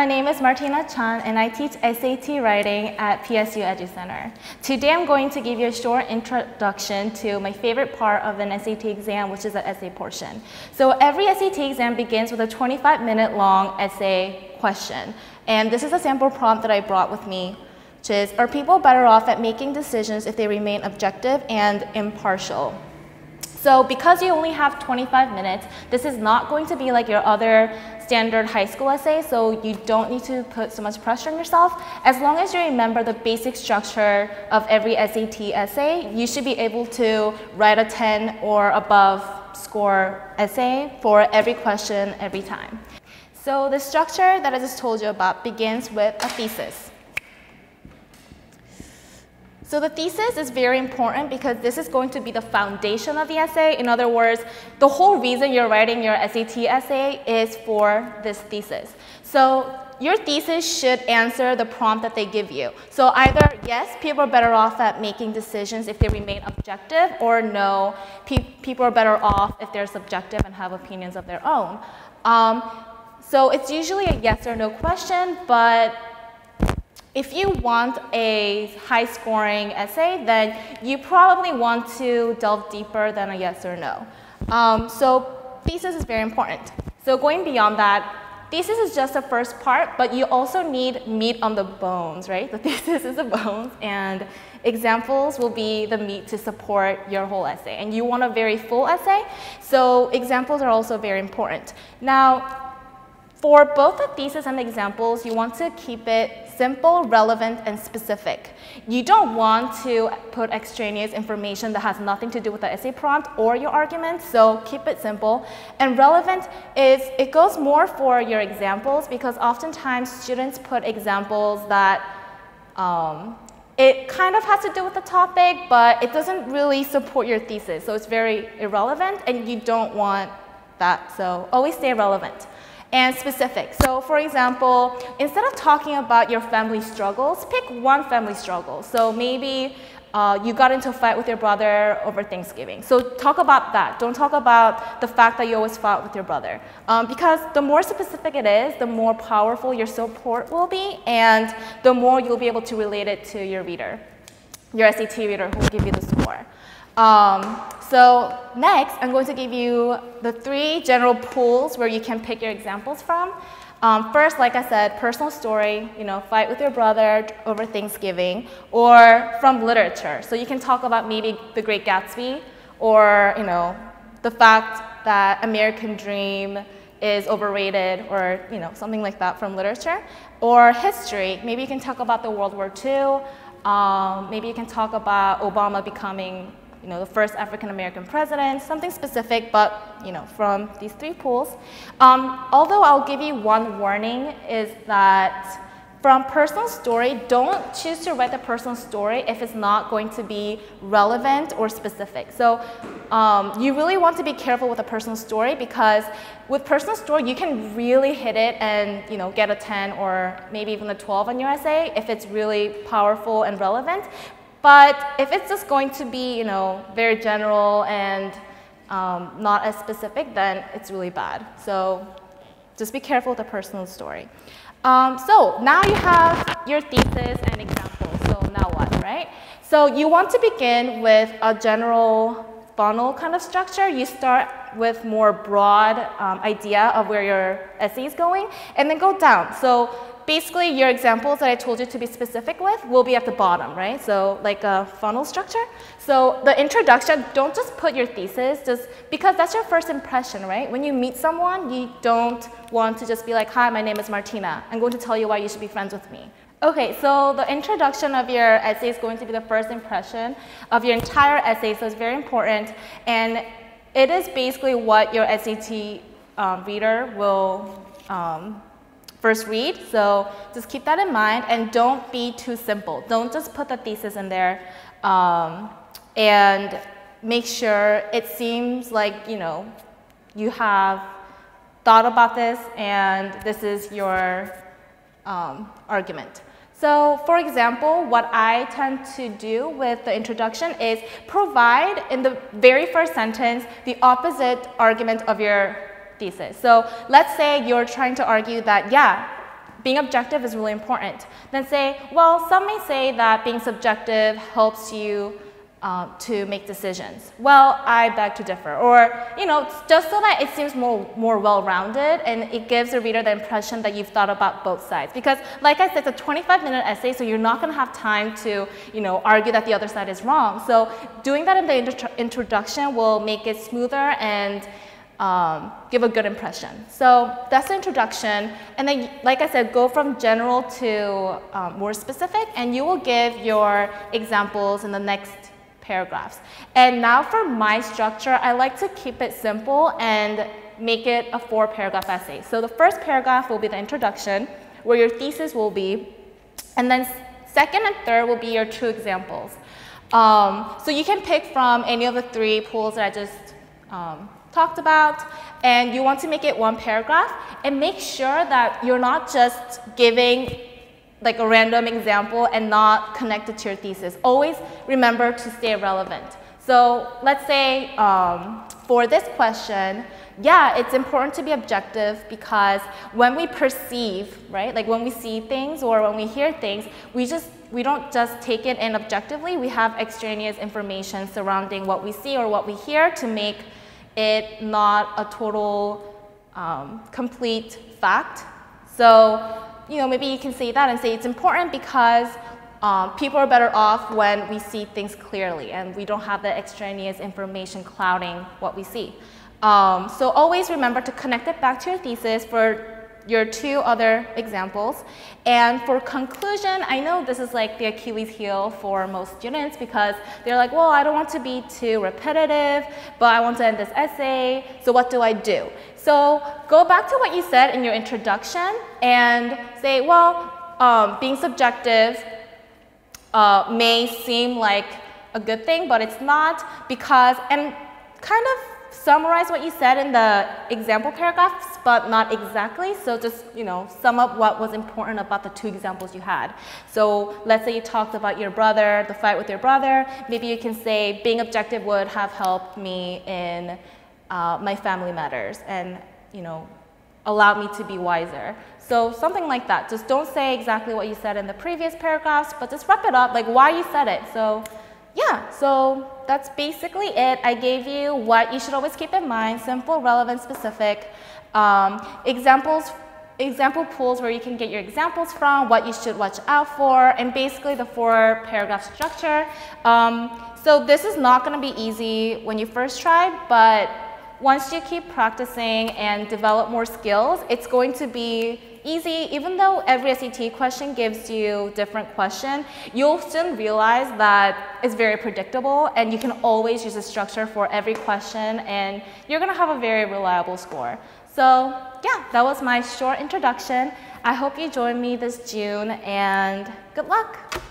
my name is Ma르티나최종 and I teach SAT writing at PSU EduCenter. Today I'm going to give you a short introduction to my favorite part of an SAT exam, which is the essay portion. So every SAT exam begins with a 25-minute long essay question. And this is a sample prompt that I brought with me, which is, are people better off at making decisions if they remain objective and impartial? So because you only have 25 minutes, this is not going to be like your other standard high school essay, so you don't need to put so much pressure on yourself. As long as you remember the basic structure of every SAT essay, you should be able to write a 10 or above score essay for every question every time. So the structure that I just told you about begins with a thesis. So the thesis is very important because this is going to be the foundation of the essay. In other words, the whole reason you're writing your SAT essay is for this thesis. So your thesis should answer the prompt that they give you. So either, yes, people are better off at making decisions if they remain objective, or no, people are better off if they're subjective and have opinions of their own. So it's usually a yes or no question, but if you want a high-scoring essay, then you probably want to delve deeper than a yes or no. So thesis is very important. So going beyond that, thesis is just the first part, but you also need meat on the bones, right? The thesis is the bones, and examples will be the meat to support your whole essay. And you want a very full essay, so examples are also very important. Now, for both the thesis and the examples, you want to keep it simple, relevant, and specific. You don't want to put extraneous information that has nothing to do with the essay prompt or your argument, so keep it simple. And relevant is, it goes more for your examples, because oftentimes students put examples that it kind of has to do with the topic, but it doesn't really support your thesis, so it's very irrelevant, and you don't want that, so always stay relevant. And specific. So for example, instead of talking about your family struggles, pick one family struggle. So maybe you got into a fight with your brother over Thanksgiving. So talk about that. Don't talk about the fact that you always fought with your brother. Because the more specific it is, the more powerful your support will be, and the more you'll be able to relate it to your reader, your SAT reader who will give you the score. So next, I'm going to give you the 3 general pools where you can pick your examples from. First, like I said, personal story, fight with your brother over Thanksgiving, or from literature. So you can talk about maybe The Great Gatsby, or the fact that American Dream is overrated, or something like that from literature. Or history, maybe you can talk about the World War II. Maybe you can talk about Obama becoming the first African-American president, something specific, but from these 3 pools. Although I'll give you one warning, is that from personal story, don't choose to write the personal story if it's not going to be relevant or specific. So you really want to be careful with a personal story, because with personal story, you can really hit it and get a 10 or maybe even a 12 on your essay if it's really powerful and relevant. But if it's just going to be, very general and not as specific, then it's really bad. So just be careful with the personal story. So now you have your thesis and examples. So now what, right? So you want to begin with a general funnel kind of structure. You start with more broad idea of where your essay is going, and then go down. So basically, your examples that I told you to be specific with will be at the bottom, right? So like a funnel structure. So the introduction, don't just put your thesis, just because that's your first impression, right? When you meet someone, you don't want to just be like, hi, my name is Martina. I'm going to tell you why you should be friends with me. Okay, so the introduction of your essay is going to be the first impression of your entire essay, so it's very important. And it is basically what your SAT reader will first read, so just keep that in mind, and don't be too simple. Don't just put the thesis in there, and make sure it seems like you have thought about this and this is your argument. So for example, what I tend to do with the introduction is provide in the very first sentence the opposite argument of your thesis. So let's say you're trying to argue that, yeah, being objective is really important. Then say, well, some may say that being subjective helps you to make decisions. Well, I beg to differ. Or, you know, just so that it seems more well-rounded and it gives the reader the impression that you've thought about both sides. Because, like I said, it's a 25-minute essay, so you're not going to have time to, you know, argue that the other side is wrong. So doing that in the introduction will make it smoother and give a good impression. So that's the introduction. And then, like I said, go from general to more specific, and you will give your examples in the next paragraphs. And now for my structure, I like to keep it simple and make it a 4-paragraph essay. So the first paragraph will be the introduction, where your thesis will be, and then second and third will be your 2 examples. So you can pick from any of the 3 pools that I just talked about, and you want to make it 1 paragraph, and make sure that you're not just giving like a random example and not connected to your thesis. Always remember to stay relevant. So let's say for this question, yeah, it's important to be objective because when we perceive, right, like when we see things or when we hear things, we don't just take it in objectively. We have extraneous information surrounding what we see or what we hear to make it not a total complete fact. So, you know, maybe you can say that and say it's important because people are better off when we see things clearly and we don't have the extraneous information clouding what we see. So always remember to connect it back to your thesis for your 2 other examples. And for conclusion, I know this is like the Achilles heel for most students because they're like, well, I don't want to be too repetitive, but I want to end this essay, so what do I do? So go back to what you said in your introduction and say, well, being subjective may seem like a good thing, but it's not because, and kind of summarize what you said in the example paragraphs, but not exactly. So just, you know, sum up what was important about the 2 examples you had. So let's say you talked about your brother, the fight with your brother. Maybe you can say being objective would have helped me in my family matters and, you know, allowed me to be wiser. So something like that. Just don't say exactly what you said in the previous paragraphs, but just wrap it up, like why you said it. So yeah, so that's basically it. I gave you what you should always keep in mind, simple, relevant, specific. Example pools where you can get your examples from, what you should watch out for, and basically the 4-paragraph structure. So this is not going to be easy when you first try, but once you keep practicing and develop more skills, it's going to be easy. Even though every SAT question gives you different question, you'll soon realize that it's very predictable and you can always use a structure for every question and you're going to have a very reliable score. So yeah, that was my short introduction. I hope you join me this June and good luck.